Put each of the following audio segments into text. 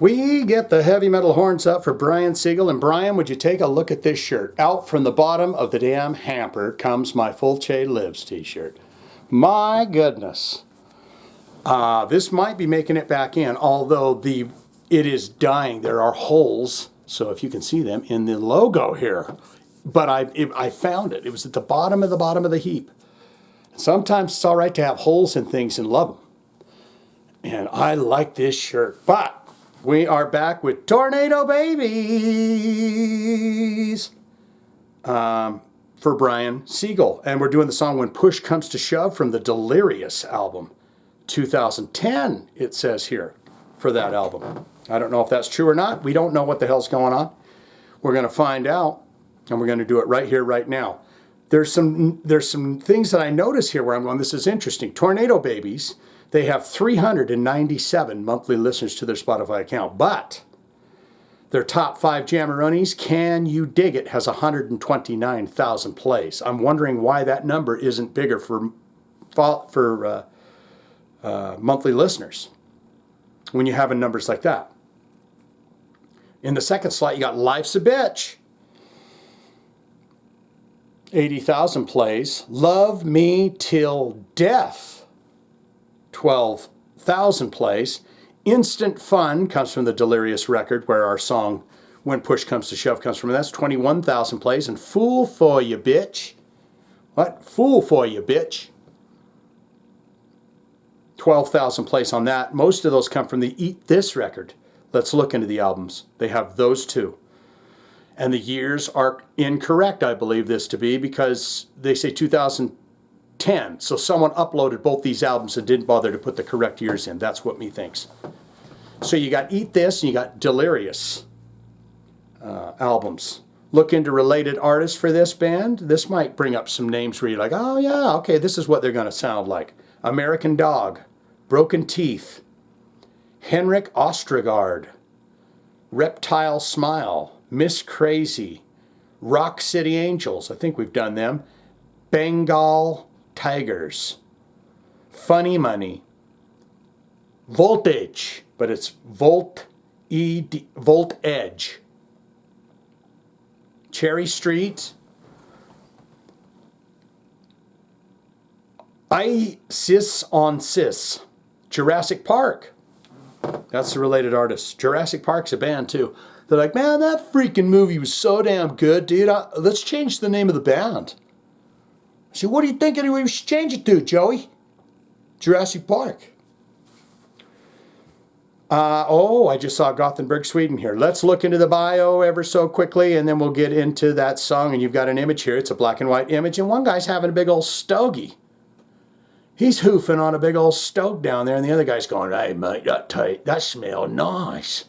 We get the heavy metal horns up for Brian Siegel. And Brian, would you take a look at this shirt? Out from the bottom of the damn hamper comes my Fulce Lives t-shirt. My goodness. This might be making it back in, although it is dying. There are holes, so if you can see them, in the logo here. But I found it. It was at the bottom of the heap. Sometimes it's all right to have holes in things and love them. And I like this shirt. But we are back with Tornado Babies for Brian Siegel. And we're doing the song When Push Comes to Shove from the Delirious album. 2010, it says here, for that album. I don't know if that's true or not. We don't know what the hell's going on. We're going to find out, and we're going to do it right here, right now. There's some things that I notice here where I'm going, this is interesting. Tornado Babies, they have 397 monthly listeners to their Spotify account, but their top 5 Jammeronis, Can You Dig It, has 129,000 plays. I'm wondering why that number isn't bigger for monthly listeners when you have numbers like that. In the second slot, you got Life's a Bitch. 80,000 plays. Love Me Till Death. 12,000 plays. Instant Fun comes from the Delirious record, where our song When Push Comes to Shove comes from. That's 21,000 plays. And Fool for You, Bitch. What? Fool for You, Bitch. 12,000 plays on that. Most of those come from the Eat This record. Let's look into the albums. They have those two. And the years are incorrect, I believe this to be, because they say 2010. So someone uploaded both these albums and didn't bother to put the correct years in. That's what me thinks. So you got Eat This and you got Delirious albums. Look into related artists for this band. This might bring up some names where you're like, oh yeah, okay, this is what they're going to sound like. American Dog, Broken Teeth, Henrik Ostergaard, Reptile Smile, Miss Crazy, Rock City Angels, I think we've done them, Bengal Tigers, Funny Money, Voltage, but it's Volt Edge, Cherry Street, Sis on Sis, Jurassic Park. That's the related artist. Jurassic Park's a band too. They're like, man, that freaking movie was so damn good, dude. Let's change the name of the band. I said, what do you think anyway we should change it to, Joey? Jurassic Park. I just saw Gothenburg, Sweden here. Let's look into the bio ever so quickly, and then we'll get into that song. And you've got an image here. It's a black and white image, and one guy's having a big old stogie. He's hoofing on a big old stoke down there, and the other guy's going, hey, mate, that smells nice.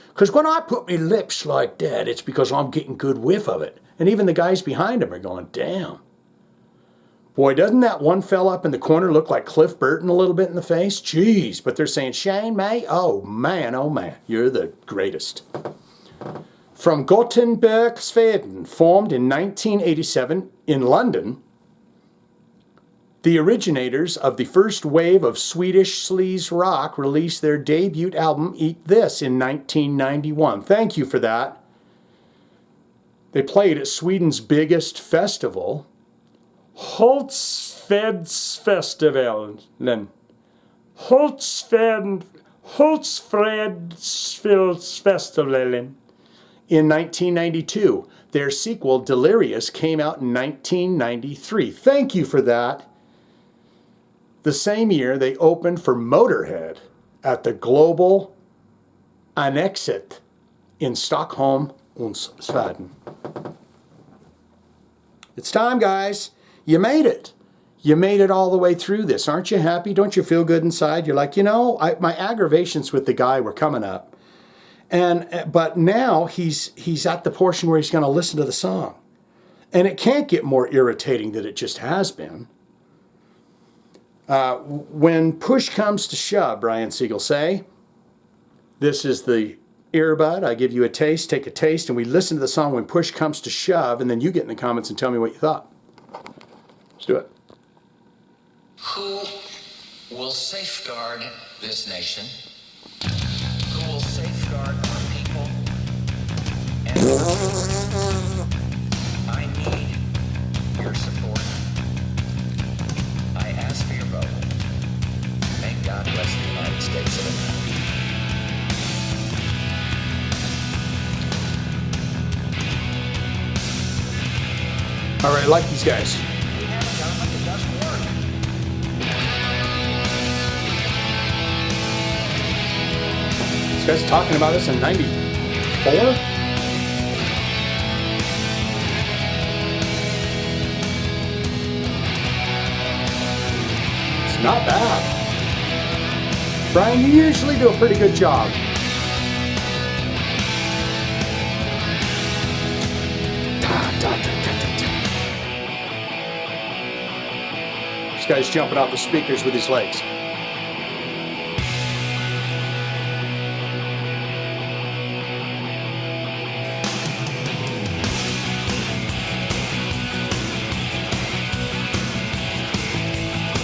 Because when I put my lips like that, it's because I'm getting good whiff of it. And even the guys behind him are going, damn. Boy, doesn't that one fella up in the corner look like Cliff Burton a little bit in the face? Jeez, but they're saying, Shane, mate, oh man, you're the greatest. From Gothenburg, Sweden, formed in 1987 in London, the originators of the first wave of Swedish sleaze rock released their debut album, Eat This, in 1991. Thank you for that. They played at Sweden's biggest festival, Hultsfredsfestivalen. Hultsfredsfestivalen. In 1992. Their sequel, Delirious, came out in 1993. Thank you for that. The same year, they opened for Motorhead at the Global Annexet in Stockholm and Sweden. It's time, guys. You made it. You made it all the way through this. Aren't you happy? Don't you feel good inside? You're like, my aggravations with the guy were coming up. But now he's at the portion where he's going to listen to the song. And it can't get more irritating than it just has been. When push comes to shove, Brian Siegel say, this is the earbud. I give you a taste, take a taste, and we listen to the song When Push Comes to Shove, and then you get in the comments and tell me what you thought. Let's do it. Who will safeguard this nation? Who will safeguard All right, I like these guys. This guy's talking about this in 94? It's not bad. Brian, you usually do a pretty good job. This guy's jumping off the speakers with his legs.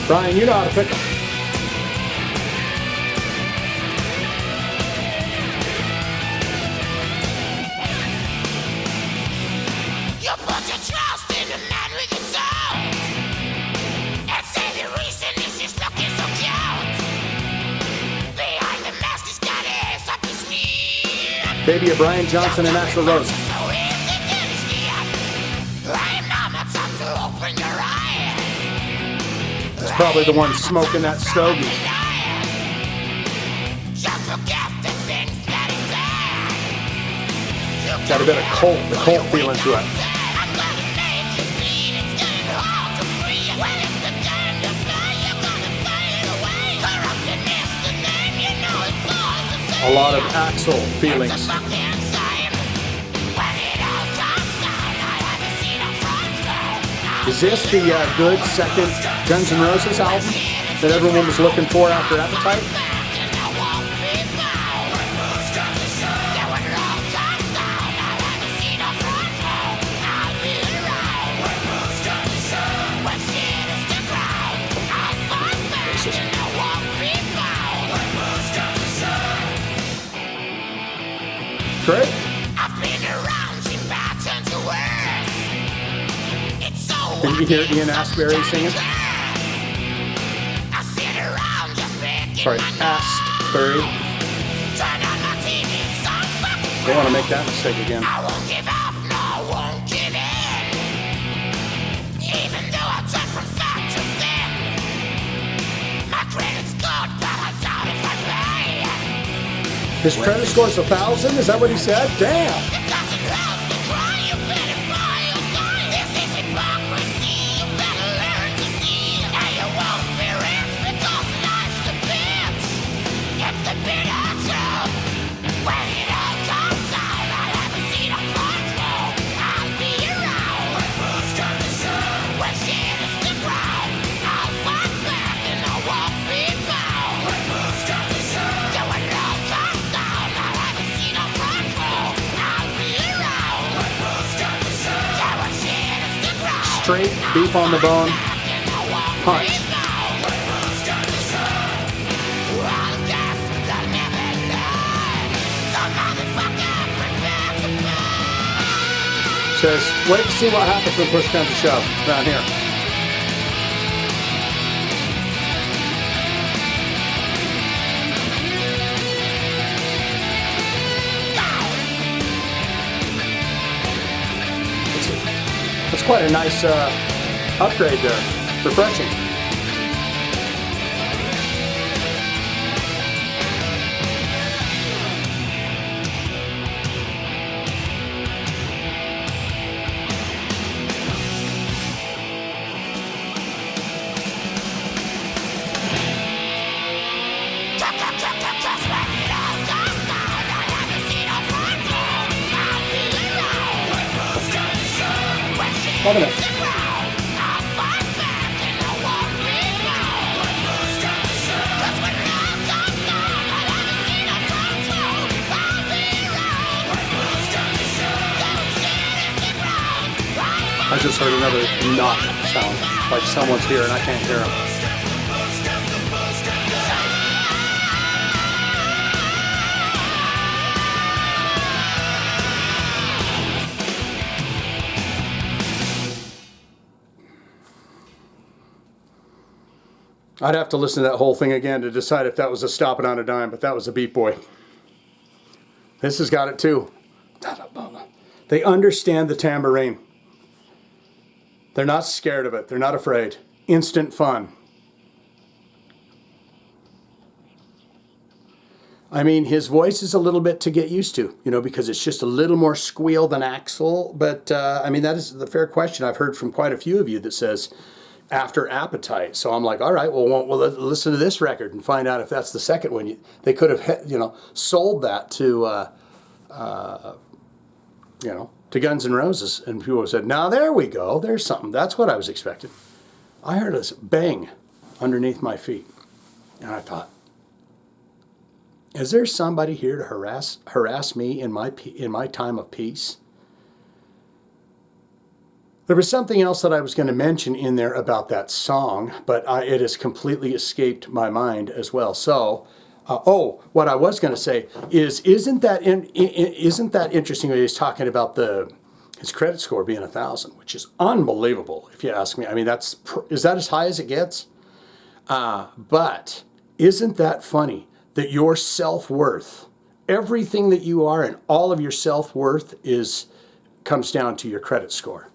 Brian, you know how to pick them. You put your trust in the man with the soul, and say the reason is he's looking so cute. Behind the mask, he's got his up his sleeve. Baby of Brian Johnson and Axl Rose. So easy to deceive. I'm not time to open your eyes. It's probably the one smoking that stogie. Just forget the things that is there. Got a bit of the cult feeling to it. I'm gonna make you bleed. It's getting hard to breathe. When it's the time to fly, you're gonna fade away. Corruptionist, the name, you know it's all the same. A lot of Axl feelings. It's a fucking sign. When it all comes down, I haven't seen a front row. Is this the good second Guns N' Roses album that everyone was looking for after Appetite? Great. I've been around, seen patterns of words. It's so Can you hear Ian Astbury singing? I sit around just thinking Sorry, Astbury. turn on my TV, some fucking Don't want to make that mistake again. I won't give up, no, I won't give in. Even though I turn from fat to thin. My credit's good, but I doubt if I pay. His credit score's 1,000? Is that what he said? Damn. It doesn't help to cry, you better buy your time. This is hypocrisy, you better learn to see. And you won't be rich because life's the bitch. It's the bitter truth. When it all comes down, I haven't seen a front row. I'll be around. When shit is the ground, I'll fight back and I won't be bound. So when it all comes down, I haven't seen a front row. I'll be around. So when shit is the ground, Straight beef on the bone. Punch. Says, wait to see what happens when push comes to shove down here. That's quite a nice upgrade there. Refreshing. Loving it. I just heard another knock sound, like someone's here and I can't hear them. I'd have to listen to that whole thing again to decide if that was a Stop It on a Dime, but that was a Beat Boy. This has got it too. They understand the tambourine. They're not scared of it. They're not afraid. Instant fun. I mean, his voice is a little bit to get used to, you know, because it's just a little more squeal than Axl. But, I mean, that is the fair question. I've heard from quite a few of you that says After Appetite. So I'm like, all right, well, listen to this record and find out if that's the second one. They could have, you know, sold that to, you know, to Guns N' Roses. And people said, now there we go. There's something. That's what I was expecting. I heard this bang underneath my feet. And I thought, is there somebody here to harass me in my time of peace? There was something else that I was going to mention in there about that song, but it has completely escaped my mind as well. So, what I was going to say is, isn't that interesting when he's talking about his credit score being 1,000, which is unbelievable if you ask me. I mean, is that as high as it gets? But isn't that funny? That your self-worth, everything that you are and all of your self-worth comes down to your credit score,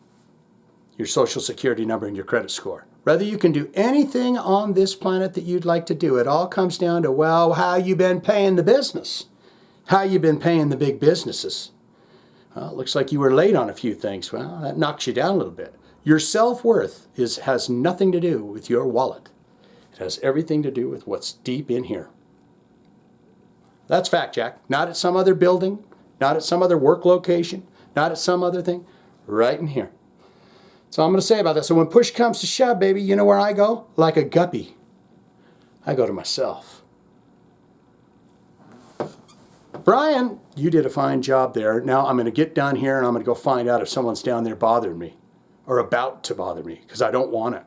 your social security number and your credit score. Whether you can do anything on this planet that you'd like to do, it all comes down to, well, how you been paying the business, how you been paying the big businesses. Well, it looks like you were late on a few things. Well, that knocks you down a little bit. Your self-worth has nothing to do with your wallet. It has everything to do with what's deep in here. That's fact, Jack. Not at some other building, not at some other work location, not at some other thing. Right in here. That's all I'm going to say about that. So when push comes to shove, baby, you know where I go? Like a guppy. I go to myself. Brian, you did a fine job there. Now I'm going to get down here and I'm going to go find out if someone's down there bothering me or about to bother me because I don't want it.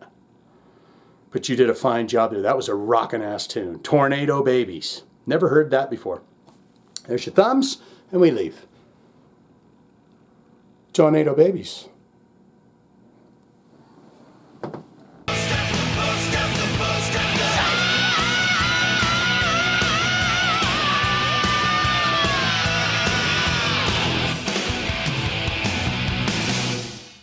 But you did a fine job there. That was a rockin' ass tune. Tornado Babies. Never heard that before. There's your thumbs, and we leave. Tornado Babies.